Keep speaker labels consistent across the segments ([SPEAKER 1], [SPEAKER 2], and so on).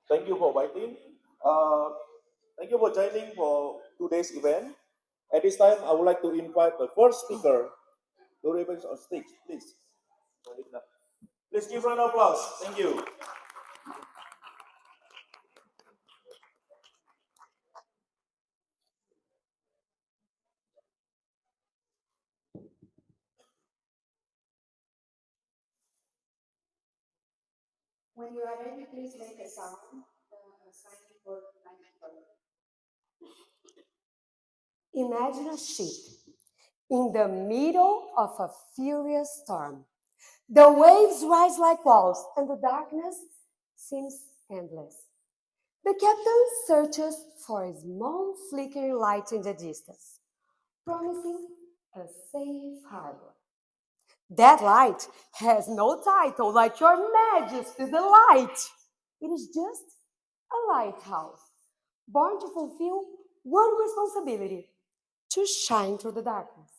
[SPEAKER 1] Thank you for waiting. Uh, Thank you for joining for today's event. At this time, I would like to invite the first speaker to remain on stage, please. Please give round of applause. Thank you.
[SPEAKER 2] When you are ready, please make a sound, sign for Imagine a ship in the middle of a furious storm. The waves rise like walls, and the darkness seems endless. The captain searches for a small flickering light in the distance, promising a safe harbor. That light has no title, like Your Majesty, the light. It is just a lighthouse, born to fulfill one responsibility: to shine through the darkness.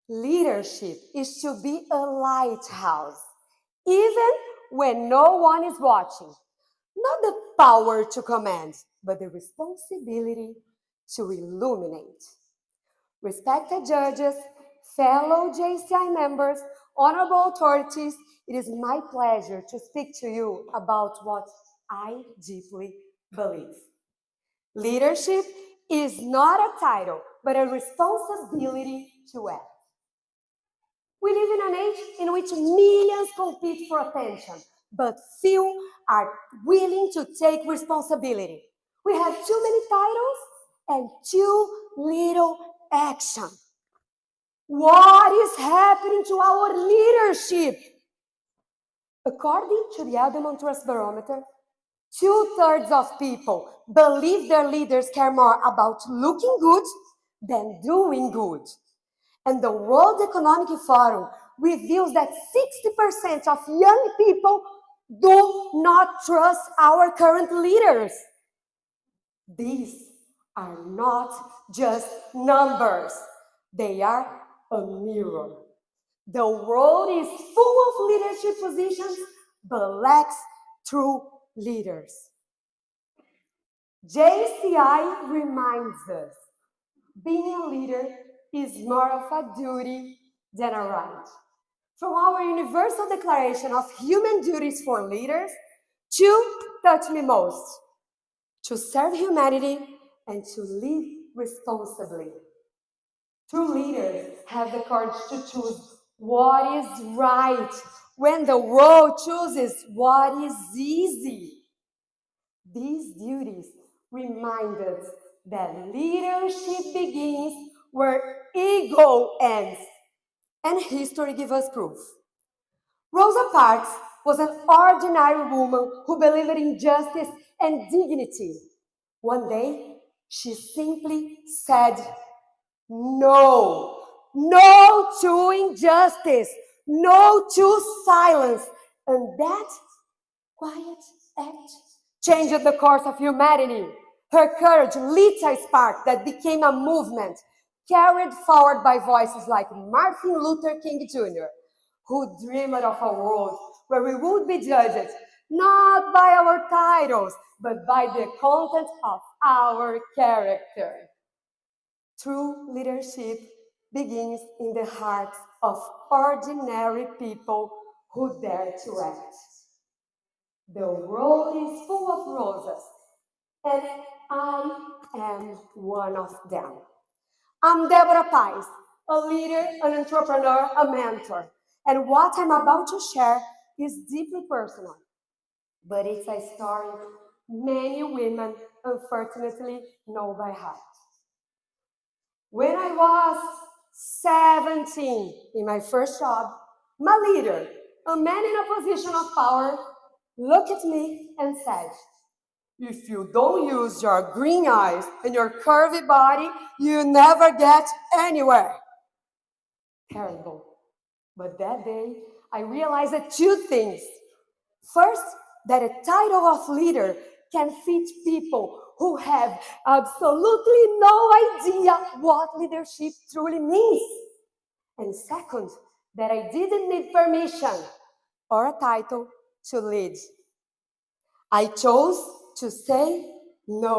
[SPEAKER 2] Leadership is to be a lighthouse, even when no one is watching. Not the power to command, but the responsibility to illuminate. Respected judges, fellow JCI members, honorable authorities, it is my pleasure to speak to you about what I deeply believe. Leadership is not a title, but a responsibility to act. We live in an age in which millions compete for attention, but few are willing to take responsibility. We have too many titles and too little action. What is happening to our leadership? According to the Elderman Trust Barometer, 2/3 of people believe their leaders care more about looking good than doing good. And the World Economic Forum reveals that 60% of young people do not trust our current leaders. These are not just numbers. They are a mirror. The world is full of leadership positions, but lacks true leaders. JCI reminds us, being a leader is more of a duty than a right. From our Universal Declaration of Human Duties for Leaders, two touch me most: to serve humanity and to live responsibly. True leaders have the courage to choose what is right when the world chooses what is easy. These duties remind us that leadership begins where ego ends, and history gives us proof. Rosa Parks was an ordinary woman who believed in justice and dignity. One day, she simply said, "No, no to injustice, no to silence." And that quiet act changed the course of humanity. Her courage lit a spark that became a movement, carried forward by voices like Martin Luther King Jr., who dreamed of a world where we would be judged not by our titles, but by the content of our character. True leadership begins in the hearts of ordinary people who dare to act. The world is full of roses, and I am one of them. I'm Debora Paes, a leader, an entrepreneur, a mentor. And what I'm about to share is deeply personal, but it's a story many women unfortunately know by heart. When I was 17 in my first job, my leader, a man in a position of power, looked at me and said, "If you don't use your green eyes and your curvy body, you never get anywhere." Terrible. But that day, I realized that two things. First, that a title of leader can fit people who have absolutely no idea what leadership truly means. And second, that I didn't need permission or a title to lead. I chose to say no.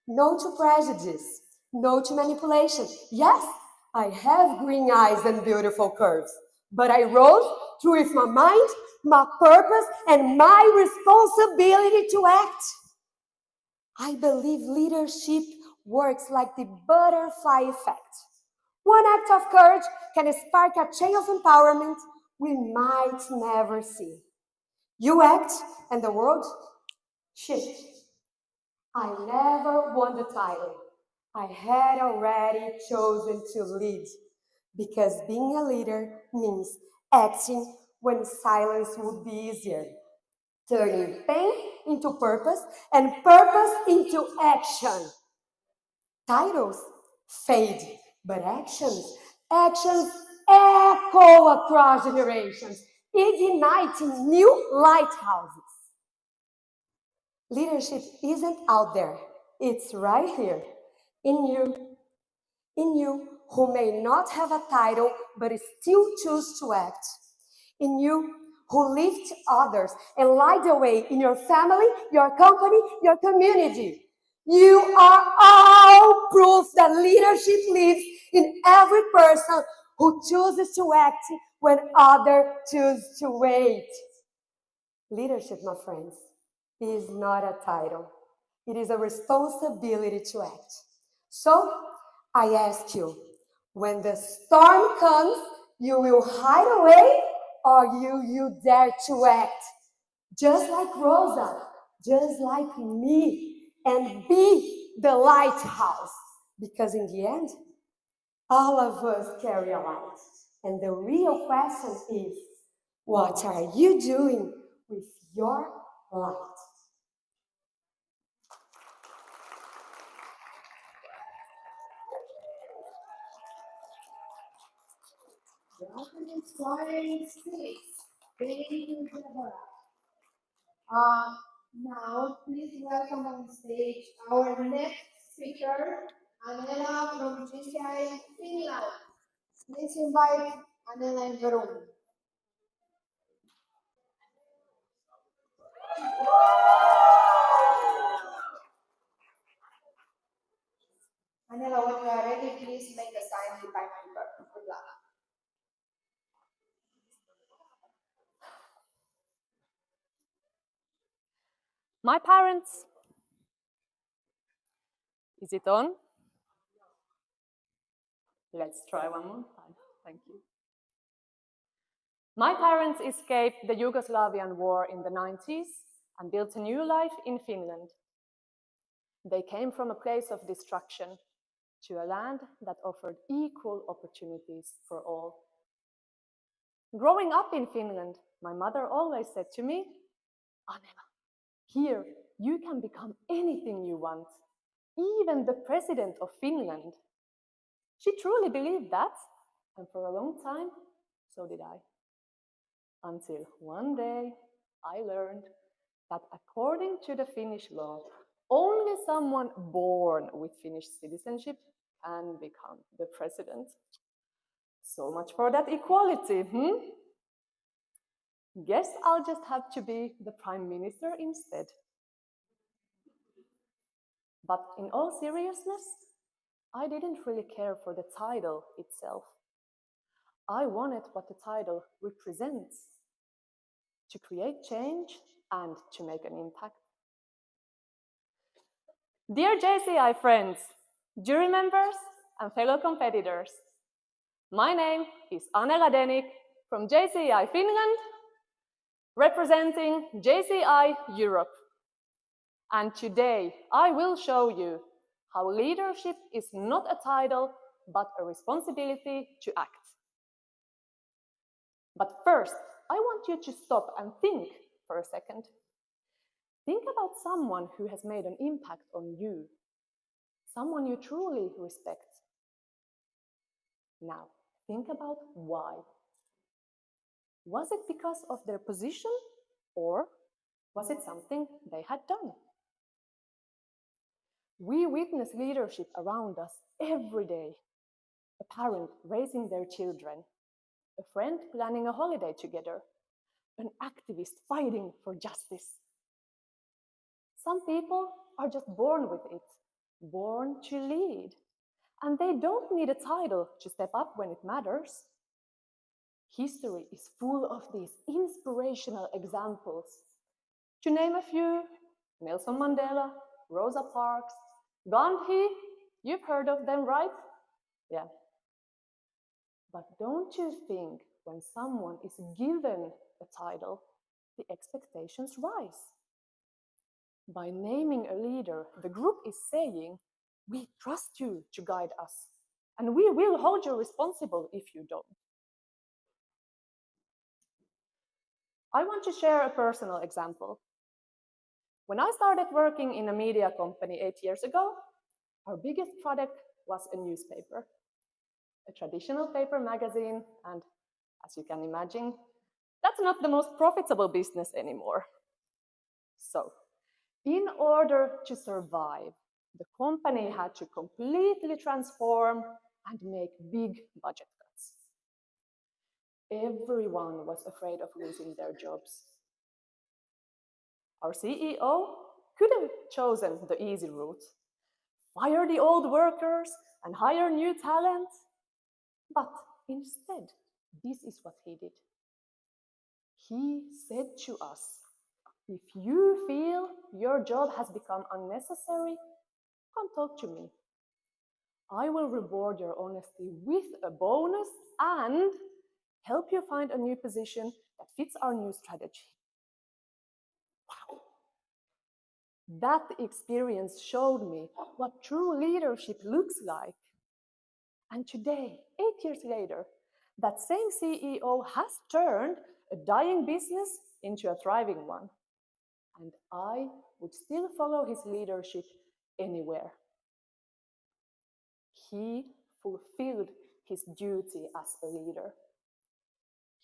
[SPEAKER 2] No to prejudice. No to manipulation. Yes, I have green eyes and beautiful curves, but I rose through with my mind, my purpose, and my responsibility to act. I believe leadership works like the butterfly effect. One act of courage can spark a chain of empowerment we might never see. You act, and the world shifts. I never won the title. I had already chosen to lead, because being a leader means acting when silence would be easier, turning pain into purpose and purpose into action. Titles fade, but actions echo across generations, igniting new lighthouses. Leadership isn't out there, it's right here, in you. In you who may not have a title but still choose to act. In you who lift others and light the way in your family, your company, your community. You are all proof that leadership lives in every person who chooses to act when others choose to wait. Leadership, my friends, is not a title. It is a responsibility to act. So, I ask you, when the storm comes, you will hide away or you dare to act? Just like Rosa, just like me, and be the lighthouse. Because in the end, all of us carry a light. And the real question is, what are you doing with your light?
[SPEAKER 3] Welcome inspiring speech. Thank you, Debora. Now, please welcome on stage our next speaker, Anela from JCI Finland. Please invite Anela in the room. Anela, when you are ready, please make a sign with timekeeper. Good luck.
[SPEAKER 4] My parents. Is it on? Let's try one more time. Thank you. My parents escaped the Yugoslavian war in the 90s and built a new life in Finland. They came from a place of destruction to a land that offered equal opportunities for all. Growing up in Finland, my mother always said to me, Anela, here you can become anything you want, even the president of Finland. She truly believed that, and for a long time, so did I. Until one day, I learned that according to the Finnish law, only someone born with Finnish citizenship can become the president. So much for that equality, Guess I'll just have to be the prime minister instead. But in all seriousness, I didn't really care for the title itself. I wanted what the title represents, to create change and to make an impact. Dear JCI friends, jury members and fellow competitors, my name is Anela Denic from JCI Finland, representing JCI Europe. And today I will show you how leadership is not a title, but a responsibility to act. But first, I want you to stop and think for a second. Think about someone who has made an impact on you, someone you truly respect. Now, think about why. Was it because of their position, or was it something they had done? We witness leadership around us every day. A parent raising their children, a friend planning a holiday together, an activist fighting for justice. Some people are just born with it, born to lead. And they don't need a title to step up when it matters. History is full of these inspirational examples. To name a few, Nelson Mandela, Rosa Parks, Gandhi, you've heard of them, right? Yeah. But don't you think when someone is given a title, the expectations rise? By naming a leader, the group is saying, we trust you to guide us, and we will hold you responsible if you don't. I want to share a personal example. When I started working in a media company 8 years ago, our biggest product was a newspaper, a traditional paper magazine, and as you can imagine, that's not the most profitable business anymore. So, in order to survive, the company had to completely transform and make big budget cuts. Everyone was afraid of losing their jobs. Our CEO could have chosen the easy route, fire the old workers and hire new talent. But instead, this is what he did. He said to us, if you feel your job has become unnecessary, come talk to me. I will reward your honesty with a bonus and help you find a new position that fits our new strategy. Wow. That experience showed me what true leadership looks like. And today, 8 years later, that same CEO has turned a dying business into a thriving one. And I would still follow his leadership anywhere. He fulfilled his duty as a leader.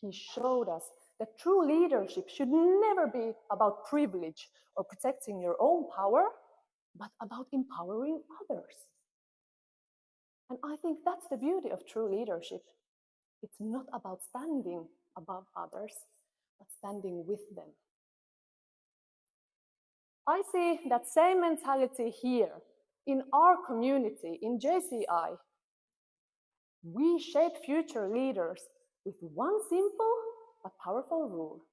[SPEAKER 4] He showed us that true leadership should never be about privilege or protecting your own power, but about empowering others. And I think that's the beauty of true leadership. It's not about standing above others, but standing with them. I see that same mentality here in our community, in JCI. We shape future leaders with one simple but powerful rule: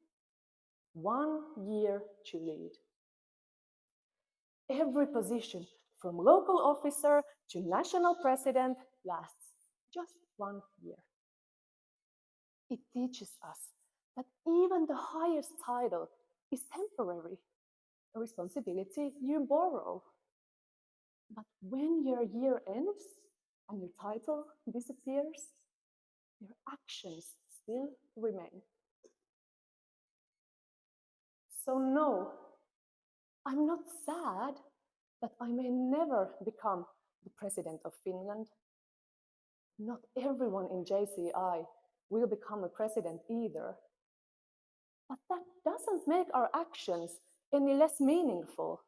[SPEAKER 4] 1 year to lead. Every position, from local officer to national president, lasts just 1 year. It teaches us that even the highest title is temporary, a responsibility you borrow. But when your year ends and your title disappears, your actions still remain. So no, I'm not sad that I may never become the president of Finland. Not everyone in JCI will become a president either. But that doesn't make our actions any less meaningful.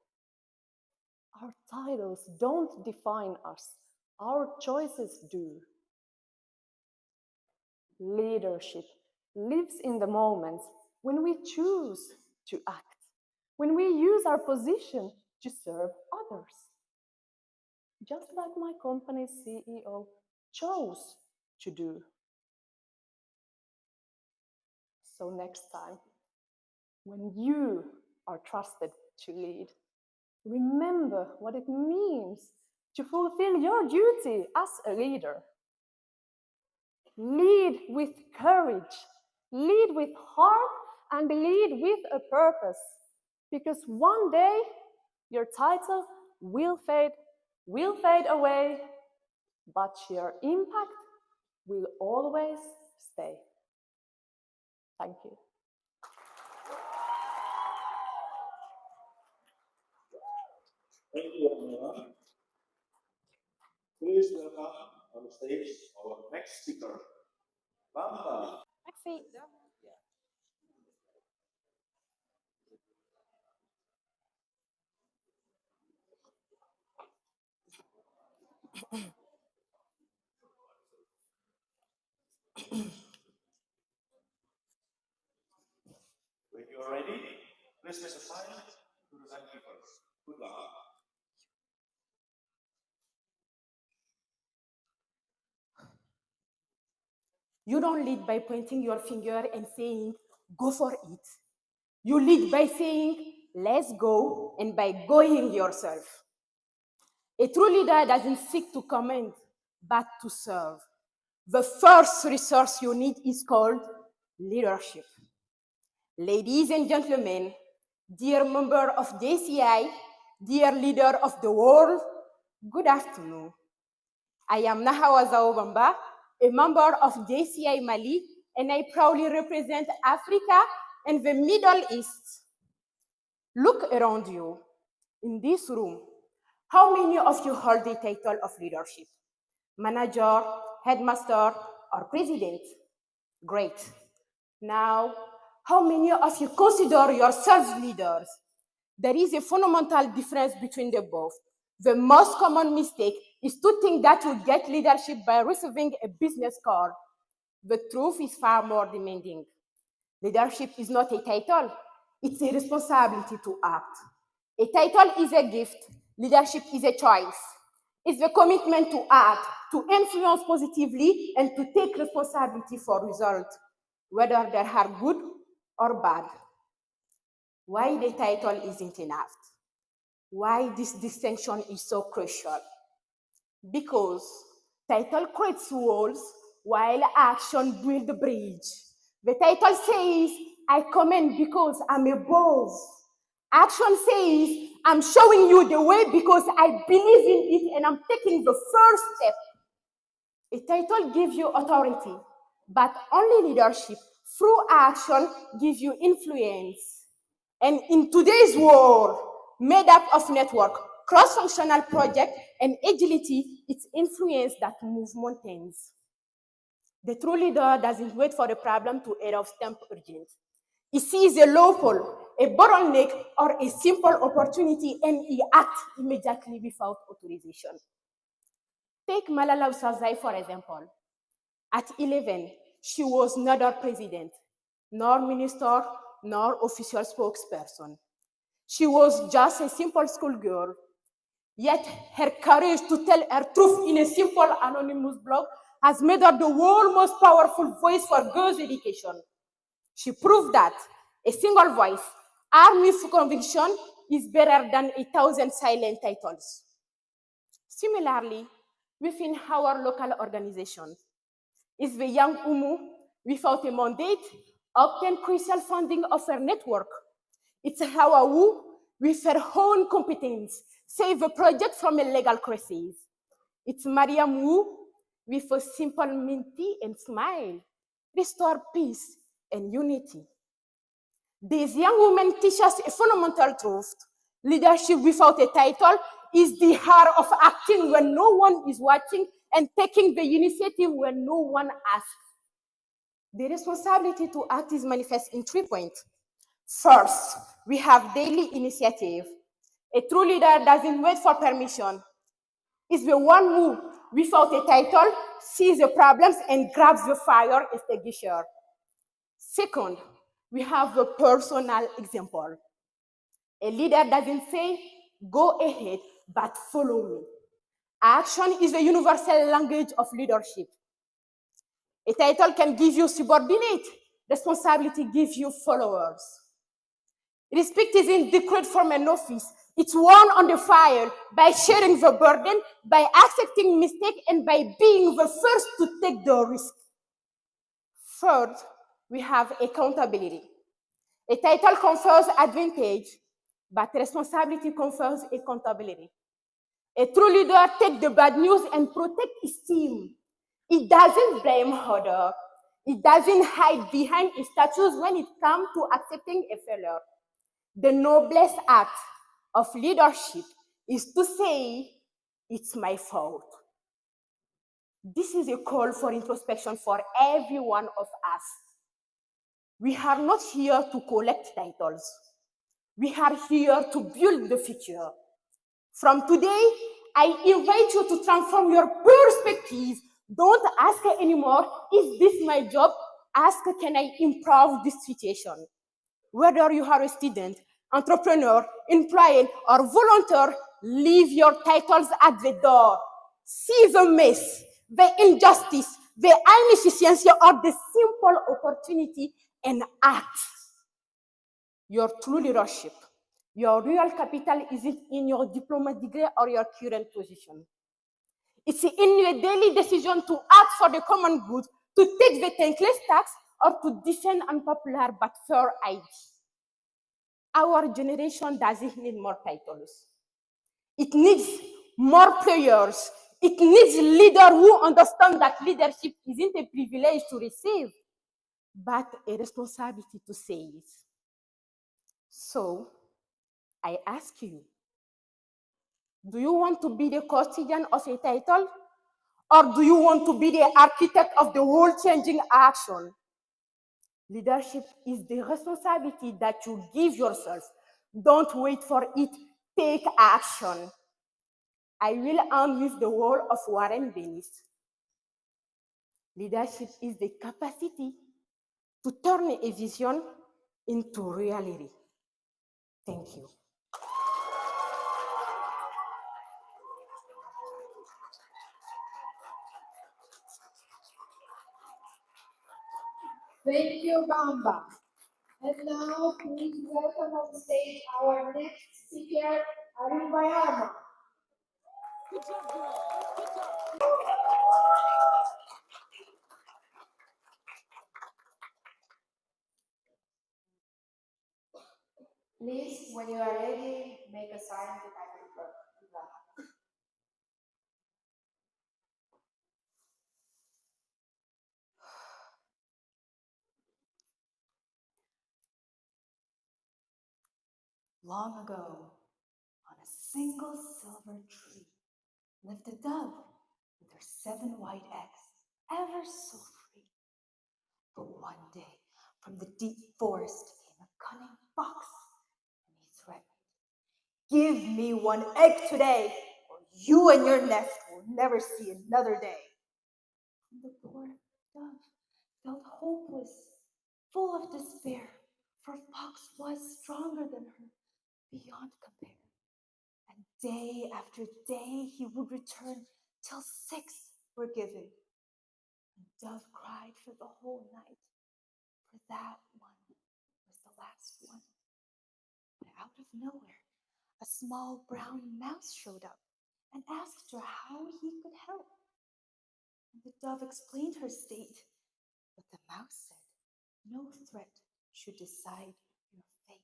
[SPEAKER 4] Our titles don't define us. Our choices do. Leadership lives in the moments when we choose to act, when we use our position to serve others. Just like my company's CEO chose to do. So next time, when you are trusted to lead, remember what it means to fulfill your duty as a leader. Lead with courage, lead with heart, and lead with a purpose. Because one day, your title will fade away, but your impact will always stay. Thank you.
[SPEAKER 1] Thank you, Anela. Please welcome on the stage our next speaker, Bamba.
[SPEAKER 4] Merci.
[SPEAKER 1] When you are ready, please make a sign to the timekeepers. Good luck.
[SPEAKER 5] You don't lead by pointing your finger and saying, go for it. You lead by saying, let's go, and by going yourself. A true leader doesn't seek to command, but to serve. The first resource you need is called leadership. Ladies and gentlemen, dear member of JCI, dear leader of the world, good afternoon. I am Nahawa Bamba, a member of JCI Mali, and I proudly represent Africa and the Middle East. Look around you. In this room, how many of you hold the title of leadership? Manager, headmaster, or president? Great. Now, how many of you consider yourselves leaders? There is a fundamental difference between the both. The most common mistake is to think that you get leadership by receiving a business card. The truth is far more demanding. Leadership is not a title, it's a responsibility to act. A title is a gift, leadership is a choice. It's the commitment to act, to influence positively, and to take responsibility for results, whether they are good or bad. Why the title isn't enough? Why this distinction is so crucial? Because title creates walls while action builds the bridge. The title says, I command because I'm a boss. Action says, I'm showing you the way because I believe in it and I'm taking the first step. A title gives you authority, but only leadership through action gives you influence. And in today's world, made up of network, cross-functional project, and agility, it's influence that moves mountains. The true leader doesn't wait for the problem to arrive stamp urgent. He sees a loophole, a bottleneck, or a simple opportunity, and he acts immediately without authorization. Take Malala Yousafzai, for example. At 11, she was neither president, nor minister, nor official spokesperson. She was just a simple schoolgirl. Yet her courage to tell her truth in a simple anonymous blog has made her the world's most powerful voice for girls' education. She proved that a single voice, armed with conviction, is better than 1,000 silent titles. Similarly, within our local organization, is the young Umu, without a mandate, obtain crucial funding of her network. It's Hawa Wu, with her own competence, save a project from a legal crisis. It's Mariam Wu, with a simple minty and smile, restore peace and unity. These young women teach us a fundamental truth. Leadership without a title is the heart of acting when no one is watching and taking the initiative when no one asks. The responsibility to act is manifest in 3 points. First, we have daily initiative. A true leader doesn't wait for permission. It's the one who, without a title, sees the problems and grabs the fire extinguisher. Second, we have a personal example. A leader doesn't say, go ahead, but follow me. Action is the universal language of leadership. A title can give you subordinate. Responsibility gives you followers. Respect isn't decreed from an office. It's won on the fire by sharing the burden, by accepting mistake, and by being the first to take the risk. Third, we have accountability. A title confers advantage, but responsibility confers accountability. A true leader takes the bad news and protects his team. It doesn't blame others. It doesn't hide behind his status when it comes to accepting a failure. The noblest act of leadership is to say, it's my fault. This is a call for introspection for every one of us. We are not here to collect titles. We are here to build the future. From today, I invite you to transform your perspective. Don't ask anymore, is this my job? Ask, can I improve this situation? Whether you are a student, entrepreneur, employee, or volunteer, leave your titles at the door. See the mess, the injustice, the inefficiency, or the simple opportunity and act. Your true leadership, your real capital isn't in your diploma degree or your current position. It's in your daily decision to act for the common good, to take the thankless tax, or to defend unpopular but fair ideas. Our generation doesn't need more titles. It needs more players. It needs leaders who understand that leadership isn't a privilege to receive, but a responsibility to say it. So, I ask you, do you want to be the custodian of a title? Or do you want to be the architect of the world-changing action? Leadership is the responsibility that you give yourself. Don't wait for it. Take action. I will end with the word of Warren Bennis. Leadership is the capacity to turn a vision into reality. Thank you.
[SPEAKER 3] Thank you, Bamba. And now, please welcome on stage our next speaker, Ariun. Please, when you are ready, make a sign to microphone.
[SPEAKER 6] Long ago, on a single silver tree, lived a dove with her 7 white eggs, ever so free. But one day, from the deep forest came a cunning fox, and he threatened, "Give me 1 egg today, or you and your nest will never see another day." And the poor dove felt hopeless, full of despair, for Fox was stronger than her, beyond compare. And day after day he would return till 6 were given. And Dove cried for the whole night, for that one was the last one. But out of nowhere, a small brown mouse showed up and asked her how he could help. And the dove explained her state, but the mouse said no threat should decide your fate.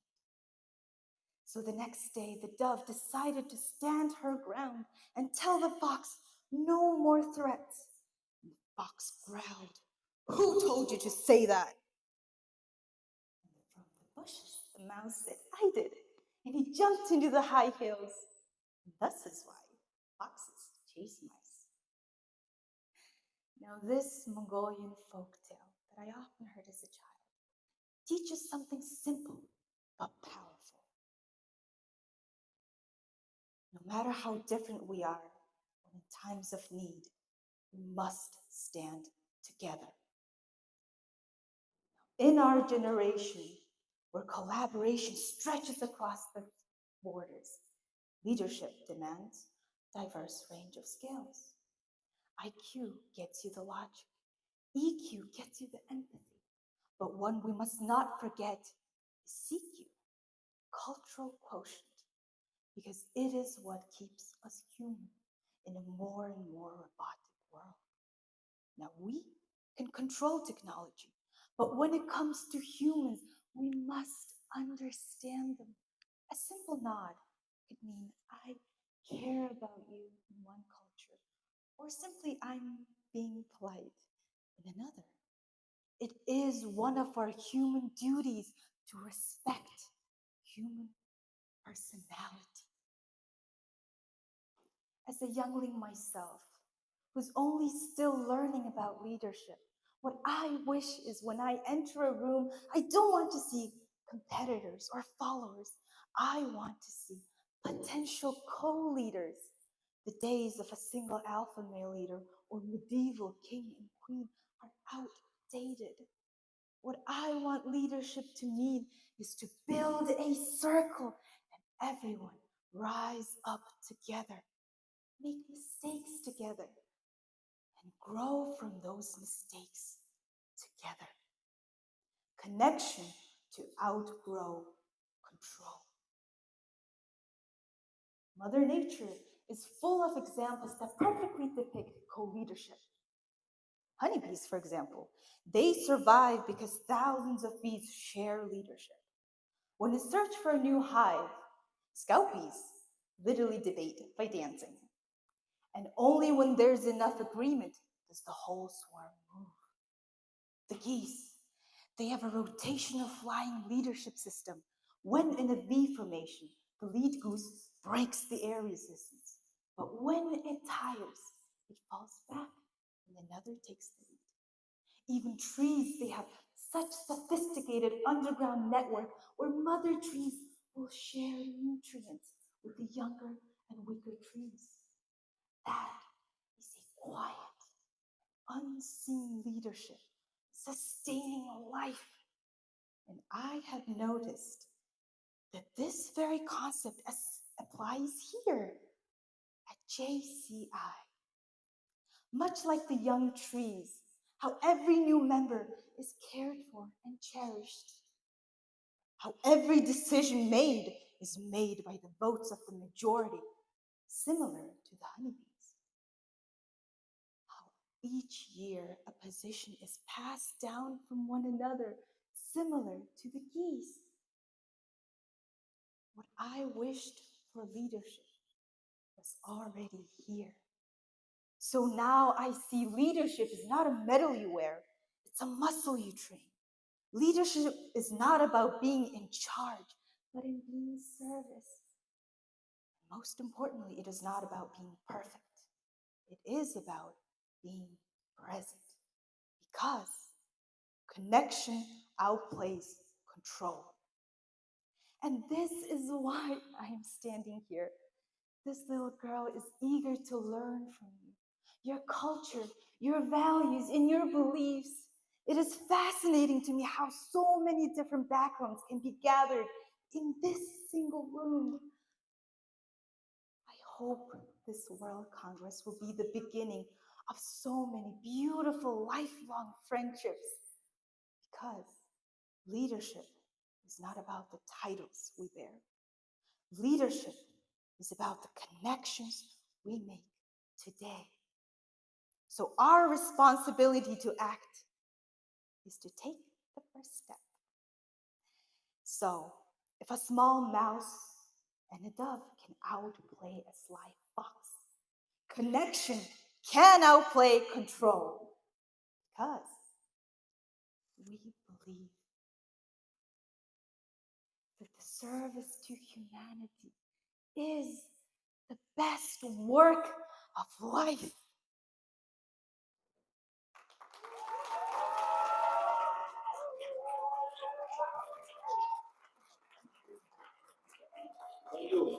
[SPEAKER 6] So the next day, the dove decided to stand her ground and tell the fox no more threats. And the fox growled, "Who told you to say that?" And from the bushes, the mouse said, "I did." And he jumped into the high hills. And thus is why foxes chase mice. Now this Mongolian folktale that I often heard as a child teaches something simple but powerful. No matter how different we are, when in times of need, we must stand together. In our generation, where collaboration stretches across the borders, leadership demands a diverse range of skills. IQ gets you the logic. EQ gets you the empathy. But one we must not forget is CQ, cultural quotient, because it is what keeps us human in a more and more robotic world. Now, we can control technology, but when it comes to humans, we must understand them. A simple nod could mean I care about you in one culture, or simply I'm being polite in another. It is one of our human duties to respect human personality. As a youngling myself, who's only still learning about leadership, what I wish is when I enter a room, I don't want to see competitors or followers. I want to see potential co-leaders. The days of a single alpha male leader or medieval king and queen are outdated. What I want leadership to mean is to build a circle and everyone rise up together, make mistakes together, and grow from those mistakes together. Connection to outgrow control. Mother Nature is full of examples that perfectly depict co-leadership. Honeybees, for example, they survive because thousands of bees share leadership. When in search for a new hive, scout bees literally debate by dancing. And only when there's enough agreement does the whole swarm move. The geese, they have a rotational flying leadership system. When in a V formation, the lead goose breaks the air resistance. But when it tires, it falls back and another takes the lead. Even trees, they have such sophisticated underground network where mother trees will share nutrients with the younger and weaker trees. That is a quiet, unseen leadership, sustaining life. And I have noticed that this very concept applies here at JCI. Much like the young trees, how every new member is cared for and cherished. How every decision made is made by the votes of the majority, similar to the honeybees. How each year a position is passed down from one another, similar to the geese. What I wished for leadership was already here. So now I see leadership is not a medal you wear, it's a muscle you train. Leadership is not about being in charge, but in being service. Most importantly, it is not about being perfect. It is about being present. Because connection outplays control. And this is why I am standing here. This little girl is eager to learn from you. Your culture, your values, and your beliefs. It is fascinating to me how so many different backgrounds can be gathered in this single room. I hope this World Congress will be the beginning of so many beautiful lifelong friendships. Because leadership is not about the titles we bear. Leadership is about the connections we make today. So our responsibility to act is to take the first step. So if a small mouse and a dove can outplay a sly fox, connection can outplay control. Because we believe that the service to humanity is the best work of life.
[SPEAKER 1] Thank you.